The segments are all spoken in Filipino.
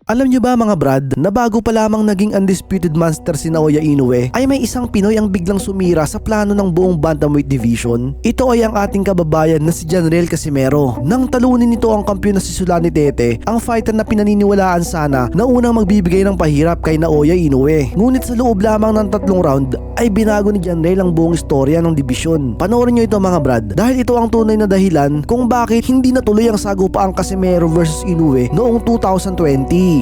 Alam nyo ba mga brad, na bago pa lamang naging undisputed monster si Naoya Inoue, ay may isang Pinoy ang biglang sumira sa plano ng buong bantamweight division? Ito ay ang ating kababayan na si Janriel Casimero. Nang talunin nito ang kampiyon na si Sulani Tete, ang fighter na pinaniniwalaan sana na unang magbibigay ng pahirap kay Naoya Inoue. Ngunit sa loob lamang ng 3 round, ay binago ni Janriel ang buong istorya ng dibisyon. Panoorin nyo ito mga brad, dahil ito ang tunay na dahilan kung bakit hindi natuloy ang sagupaang Casimero vs Inoue noong 2020.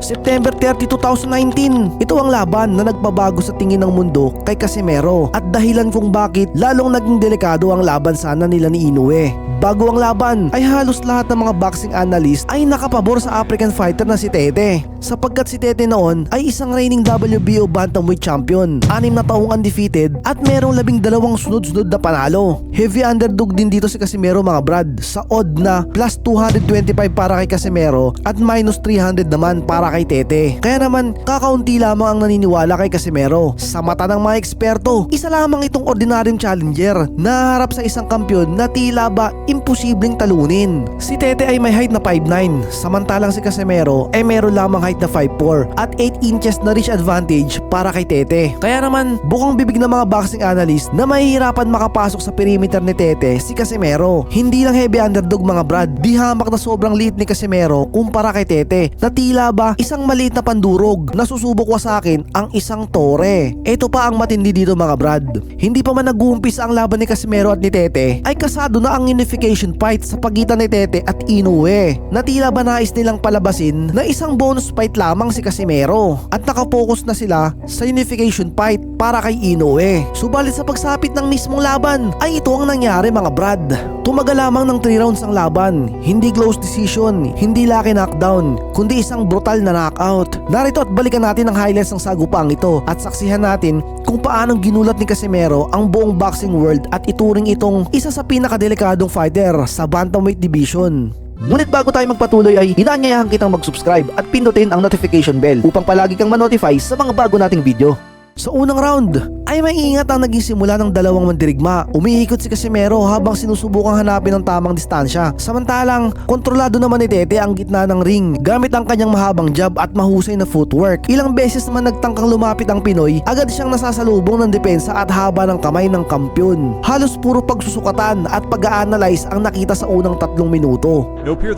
September 30, 2019. Ito ang laban na nagbabago sa tingin ng mundo kay Casimero at dahilan kung bakit lalong naging delikado ang laban sana nila ni Inoue. Bago ang laban ay halos lahat ng mga boxing analyst ay nakapabor sa African fighter na si Tete, sapagkat si Tete noon ay isang reigning WBO bantamweight champion, 6 na taong undefeated at merong 12 sunod-sunod na panalo. Heavy underdog din dito si Casimero mga brad, sa odd na plus 225 para kay Casimero at minus 300 naman para kay Tete. Kaya naman kakaunti lamang ang naniniwala kay Casimero. Sa mata ng mga eksperto, isa lamang itong ordinaryong challenger na harap sa isang kampyon na tila ba imposibleng talunin. Si Tete ay may height na 5'9", samantalang si Casimero ay meron lamang height na 5'4" at 8 inches na reach advantage para kay Tete. Kaya naman bukang bibig ng mga boxing analyst na mahihirapan makapasok sa perimeter ni Tete si Casimero. Hindi lang heavy underdog mga brad, di hamak na sobrang liit ni Casimero kumpara kay Tete na tila ba isang maliit na pandurog na susubok wasakin ang isang tore. Ito pa ang matindi dito mga brad, hindi pa man nag-uumpisa ang laban ni Casimero at ni Tete ay kasado na ang unification fight sa pagitan ni Tete at Inoue na tila ba nais nilang palabasin na isang bonus fight lamang si Casimero at nakapokus na sila sa unification fight para kay Inoue. Subalit sa pagsapit ng mismong laban ay ito ang nangyari mga brad. Tumagal lamang ng 3 rounds ang laban, hindi close decision, hindi lucky knockdown, kundi isang brutal na knockout. Narito at balikan natin ang highlights ng sagupaang ito at saksihan natin kung paanong ginulat ni Casimero ang buong boxing world at ituring itong isa sa pinakadelikadong fighter sa bantamweight division. Ngunit bago tayo magpatuloy ay inaanyayahan kitang mag-subscribe at pindutin ang notification bell upang palagi kang ma-notify sa mga bago nating video. Sa unang round ay maingat ang naging simula ng dalawang mandirigma. Umiikot si Casimero habang sinusubukang hanapin ang tamang distansya, samantalang kontrolado naman ni Tete ang gitna ng ring gamit ang kanyang mahabang jab at mahusay na footwork. Ilang beses naman nagtangkang lumapit ang Pinoy, agad siyang nasasalubong ng depensa at haba ng kamay ng kampyon. Halos puro pagsusukatan at pag-a-analyze ang nakita sa unang 3 minuto. No peer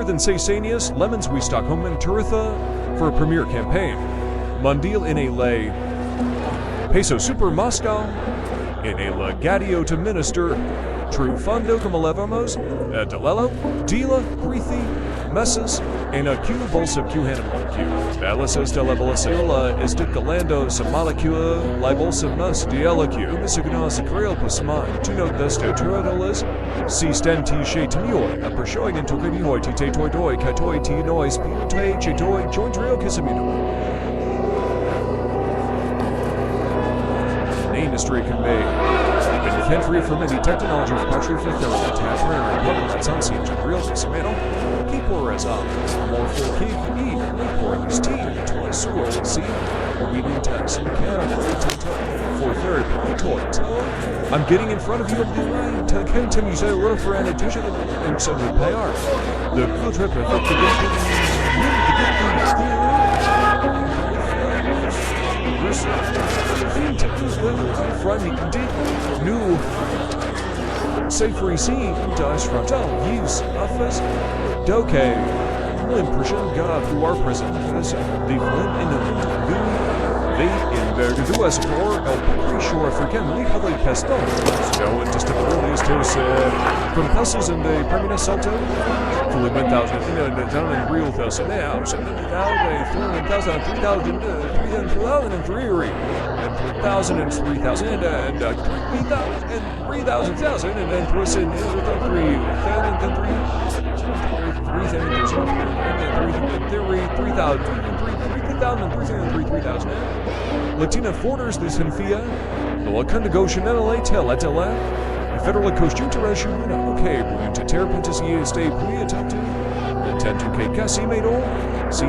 than Saysanius, Lemons we Stockholm and Turitha for a premier campaign. Mundil in a lay, Peso Super Moscow, in a Gadio to Minister, True Fondo Kamalevamos, Delelo, Dila, Hrithi, Messes, and a Q Bolsa Q Hannibal Q. Balisos de la Bolasilla is de Galando, Samalacua, Libolsa Mus, Diela Q, Misignos, Grail Pasman, Tuno Desto Turadolis, C Sten T She Timioi, a Pershoig into Kimioi, Tite Toidoi, Katoi T Noise, Pute, Chitoi, Jointrio Kisamino. Industry can be infantry for many technology of patry for therapy temporary public sansi to real semeno keep or as up more for keep eat for his team to a sword see reading text and can for therapy toy I'm getting in front of you of the line to continue to look for annotation and send the pay art the good trip Friday new safe scene does frontal use office doke impression god who are present as the flint in the they in their do as for el pretty sure African legally pesto so and just to from passes in the permanent salto fully 1,000 down in real thousand now so now they 3,000 3,000 and 3,000 and 3,000 and 3,000 and then person is with a 3,000 Latina Forders this Infia the Wakanda Goshen LA Tel Atela Federal Coast International okay brilliant to Terrapintus E Stay Pria Tatu the 10-2K Cassie made all see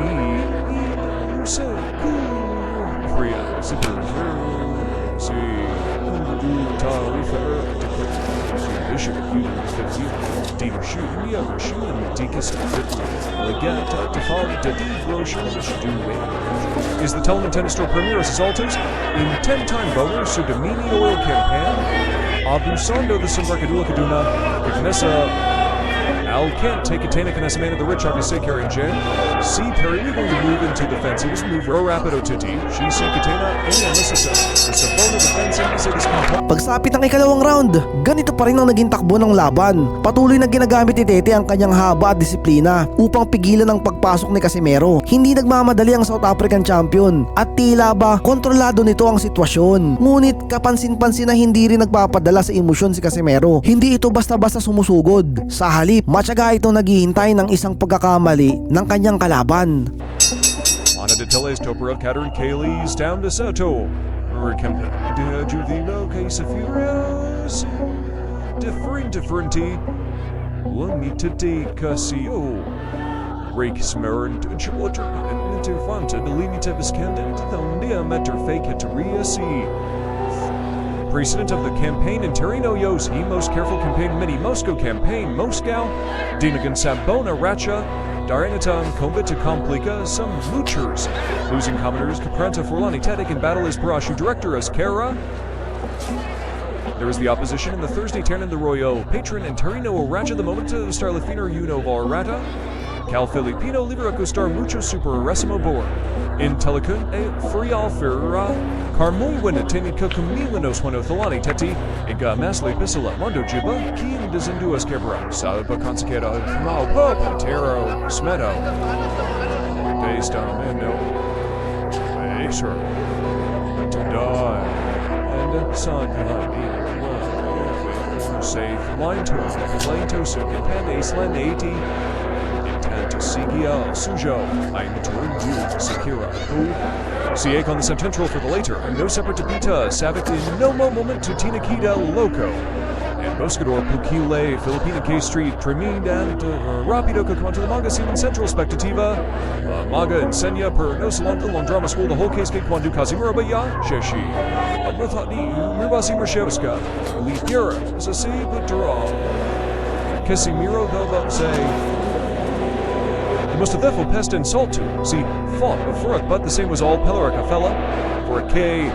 Pria Super see Sugar, Dino Shoe, Mia Shoe, and Dekus Legata, Defog, Dedi, Groschen, Shdu, is the Telemann Tennis Store Premier as Altos in 10-time boner, Sudamini Oil Campaign, Abusando, the Simbarkadula Kaduna, Ignesa, Al Kent, take a Tana Kanasamana, the Rich Arcus carrying Jen. C. Perry, we're going to move into defense. He was move Ro Rapido Titi. She see Katana and Alyssa. The Sabona defense and say this Pagsapit ng ikalawang round, ganito pa rin ang naging takbo ng laban. Patuloy na ginagamit ni Tete ang kanyang haba at disiplina upang pigilan ang pagpasok ni Casimero. Hindi nagmamadali ang South African champion at tila ba kontrolado nito ang sitwasyon. Ngunit kapansin-pansin na hindi rin nagpapadala sa emosyon si Casimero. Hindi ito basta-basta sumusugod. Sa halip, matyaga itong naghihintay ng isang pagkakamali ng kanyang kalaban. Ana de Teles, Toporov, Katerin, Kaylee's down to Soto. Juvino, Case of Furious. Differenti. Limitati Casio. Rake Smerin, Georgia, and Interfanta, Delimita Biscandent, Thondia, Meter Fake, Hetaria C. President of the campaign in Terino Yos, he most careful campaign mini Moscow campaign, Moscow, Dinagan Sambona Racha, Daranatan Kombita Komplika, some moochers, losing commoners, Capranta Forlani Tetic in battle as Parashu director as Kara. There is the opposition in the Thursday Ternan the Royal, patron and Terino Racha the moment of Starlafino Uno Valrata. Cal Filipino Liberaco Star Mucho Super Resimo Bor. In Telecun, a Frial Ferra, Carmoy Winatini Kukumilanos Wanothalani Teti, Iga Masle Pisala, Mondo Jiba, Keen Dizenduas Kebra, Salba Consecata, Mao Pop, Tero, Smedo, Based on Mendo, Acer, to die, and Son Behind Safe, Line Tosu, and Pan Aceland 80. Sigia, Sujo, Ainatoru, Sakira, Siak on the Central for the later, and no separate to Pita, Savic in no moment to Tinakita Loco, and Boscador, Pukile, Filipina K Street, Tremin, and Rapido Kakwanta, the Manga Scene Central Spectativa, Maga and Senya, per no salon, the Londrama School, the whole case, Kwandu Kazimura Baya, Sheshi, Abrathani, Mubasi Mershevska, Lipira, Sasi, Butera, Casimiro, they'll say. Most of therefore pest and salt to see fought before it, but the same was all Pelorica fella for a K.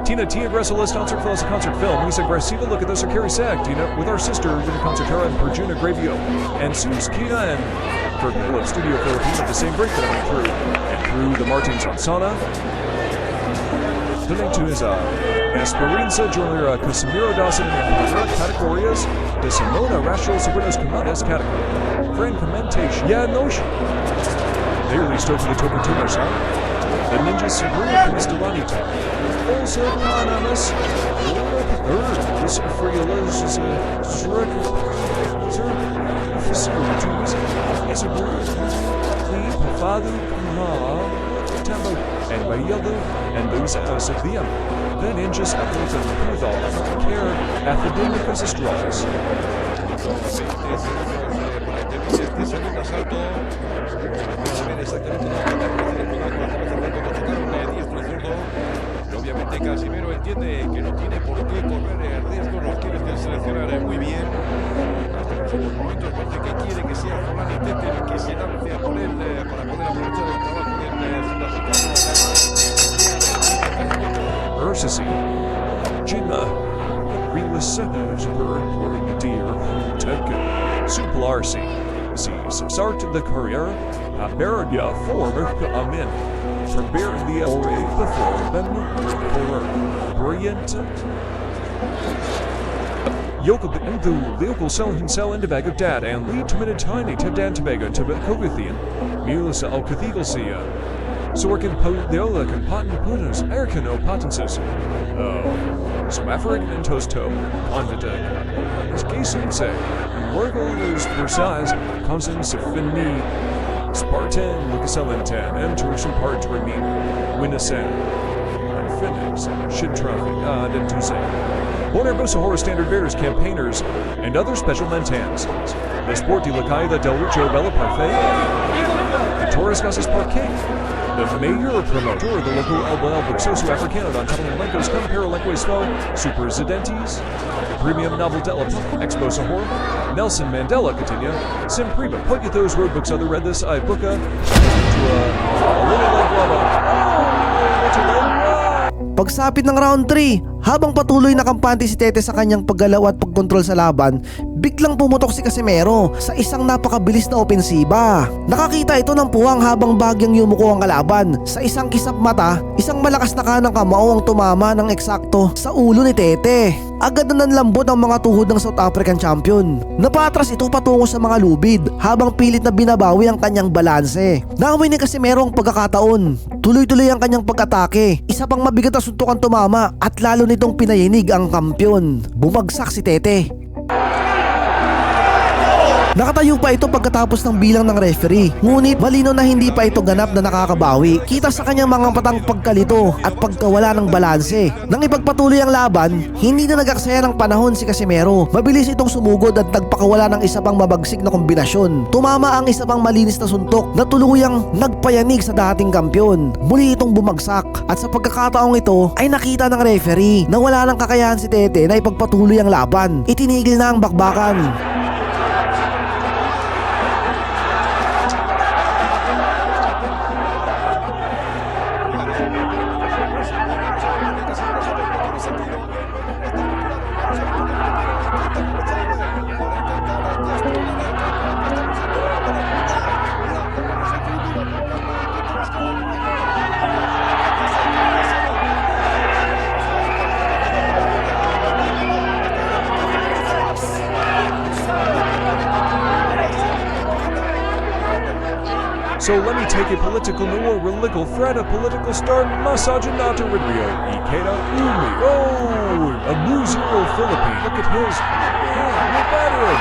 Tina T aggressive list concert fellas a concert film. We said Grasiva look at this or Carrie Sag Tina with our sister with the concertera and Perjuna Gravio and Sus Kita and for Philip Studio Philippines at the same break that I went through and through the Martins on Sana. Donate to his Esperanza Junior Casimiro Dawson and categories de Simona Rachel Sobrinos Comandas category. Friend commentation. Yeah, notion. They released over the token tumor sound. The ninja Sabrina Cristolanita. Also anonymous. This free Eliz is a Shrek. Facilities. Is a bird. Lee Pafadu Kaha. Tembo and Bayalu and those as of them. Then in just apples and with all care academicus astrologers. Este segundo asalto ver exactamente diestro y zurdo. Obviamente Casimiro entiende que no tiene por qué correr el riesgo, no quiere seleccionar muy bien. Hasta los momentos parece que quiere que sea Juan y Tete el que se lance por él para poder aprovechar el trabajo del sudafricano. Ursisi, Jima, Realist Senators, Bird, Deer, Tekken, Suplarsi. Sart the Courier, Beradia form Amin, Prepare the Away before them, Brilliant Yokub Endu, Vehicle Selling Cell and Tobago Dad, and Lead to Minute Tiny, Tibdan Tobago, Tibetcogathian, Mulisa Al Cathedral Sorkin Podiola, Compotin Putus, Erkano Potences, Swafferin and Toasto, Convita, as Gason say, Wargle is Versailles, Constance Fini, Spartan, Lucaselentan, and Jerusalem Part to Remain, Winnasan, and Phoenix, Shid Traffic, and Tuesday. Bonabosa Horror Standard Bearers, Campaigners, and other special mentans. The Sport de la Caida del Richo Bella Parfait, the Torres Casas Parquet, the mayor promotor, the local Alba Buxoso Africano, Don Tabalenco's Comparalenque Spo, Super Zidentes, Premium Novel Della Expo Sahor, Nelson Mandela Katinya, Sim Prima, put those roadbooks other read this, I book a little like lava. What's a leg? Pagsapit ng round 3, habang patuloy na kampante si Tete sa kanyang paggalaw at pagkontrol sa laban, biglang pumutok si Casimero sa isang napakabilis na opensiba. Nakakita ito ng puwang habang bagyang yumuko ang kalaban. Sa isang kisap mata, isang malakas na kanang kamao ang tumama ng eksakto sa ulo ni Tete. Agad na nanlambot ang mga tuhod ng South African champion. Napatras ito patungo sa mga lubid habang pilit na binabawi ang kanyang balanse. Naaway ni Casimero ang pagkakataon. Tuloy-tuloy ang kanyang pag-atake. Isa pang mabigat na suntok ang tumama at lalo nitong pinayinig ang kampiyon. Bumagsak si Tete. Nakatayo pa ito pagkatapos ng bilang ng referee. Ngunit malino na hindi pa ito ganap na nakakabawi. Kita sa kanyang mga patang pagkalito at pagkawala ng balanse. Nang ipagpatuloy ang laban, hindi na nag-aksaya ng panahon si Casimero. Mabilis itong sumugod at nagpakawala ng isa pang mabagsik na kombinasyon. Tumama ang isa pang malinis na suntok na tuluyang nagpayanig sa dating kampiyon. Muli itong bumagsak at sa pagkakataong ito ay nakita ng referee na wala nang kakayahan si Tete na ipagpatuloy ang laban. Itinigil na ang bakbakan. So let me take a political noir relical thread, a political star, Masajanata Rio, Ikeda Umi. Oh, a Muzero Philippine. Look at his. Yeah, we're better.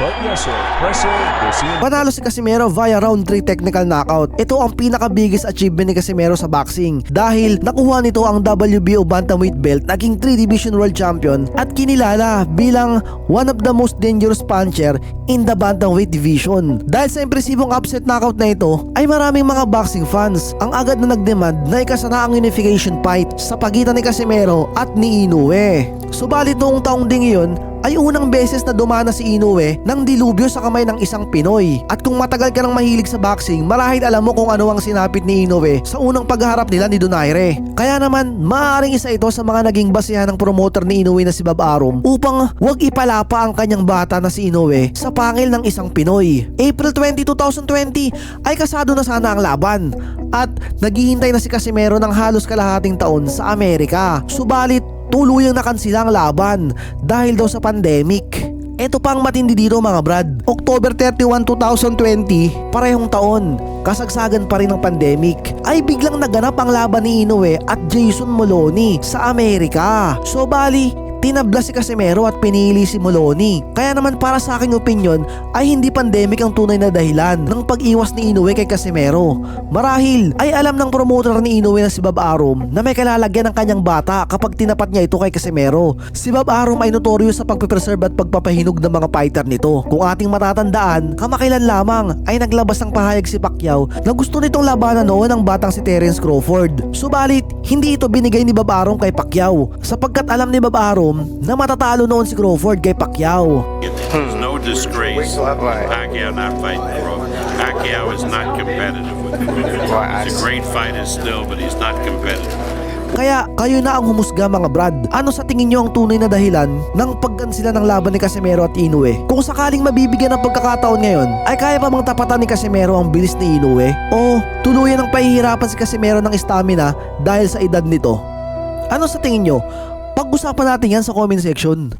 But yes, sir, impressive. We'll see him. Panalo si Casimero via round 3 technical knockout. Ito ang pinaka-biggest achievement ni Casimero sa boxing dahil nakuha nito ang WBO Bantamweight belt, naging 3-division world champion at kinilala bilang one of the most dangerous puncher in the Bantamweight division. Dahil sa impresibong upset knockout na ito ay maraming mga boxing fans ang agad na nagdemand na ikasana ang unification fight sa pagitan ni Casimero at ni Inoue. Subalit noong taong ding iyon ay unang beses na dumana si Inoue ng dilubyo sa kamay ng isang Pinoy. At kung matagal ka nang mahilig sa boxing, marahil alam mo kung ano ang sinapit ni Inoue sa unang pagharap nila ni Donaire. Kaya naman, maaaring isa ito sa mga naging basihan ng promoter ni Inoue na si Bob Arum upang wag ipalapa ang kanyang bata na si Inoue sa pangil ng isang Pinoy. April 20, 2020 ay kasado na sana ang laban at naghihintay na si Casimero ng halos kalahating taon sa Amerika. Subalit, tuluyang nakansila ang laban dahil daw sa pandemic. Ito pa ang matindi dito mga brad. October 31, 2020, parehong taon, kasagsagan pa rin ng pandemic, ay biglang naganap ang laban ni Inoue at Jason Moloney sa Amerika. So bali, tinabla si Casimero at pinili si Moloney. Kaya naman para sa aking opinion ay hindi pandemic ang tunay na dahilan ng pag-iwas ni Inoue kay Casimero. Marahil ay alam ng promoter ni Inoue na si Bob Arum na may kalalagyan ng kanyang bata kapag tinapat niya ito kay Casimero. Si Bob Arum ay notorious sa pagpipreserve at pagpapahinog ng mga fighter nito. Kung ating matatandaan, kamakailan lamang ay naglabas ng pahayag si Pacquiao na gusto nitong labanan noon ng batang si Terence Crawford. Subalit, hindi ito binigay ni Bob Arum kay Pacquiao sapagkat alam ni Bob Arum na matatalo noon si Crawford kay Pacquiao. There's no disgrace Pacquiao not fighting Crawford. Pacquiao is not competitive with him. He's a great fighter still, but he's not competitive. Kaya kayo na ang humusga mga brad. Ano sa tingin nyo ang tunay na dahilan ng pagkansila ng laban ni Casimero at Inoue? Kung sakaling mabibigyan ng pagkakataon ngayon, ay kaya pa bang tapatan ni Casimero ang bilis ni Inoue? O tuluyan ng pahihirapan si Casimero ng stamina dahil sa edad nito? Ano sa tingin nyo? Pag-usapan natin yan sa comment section.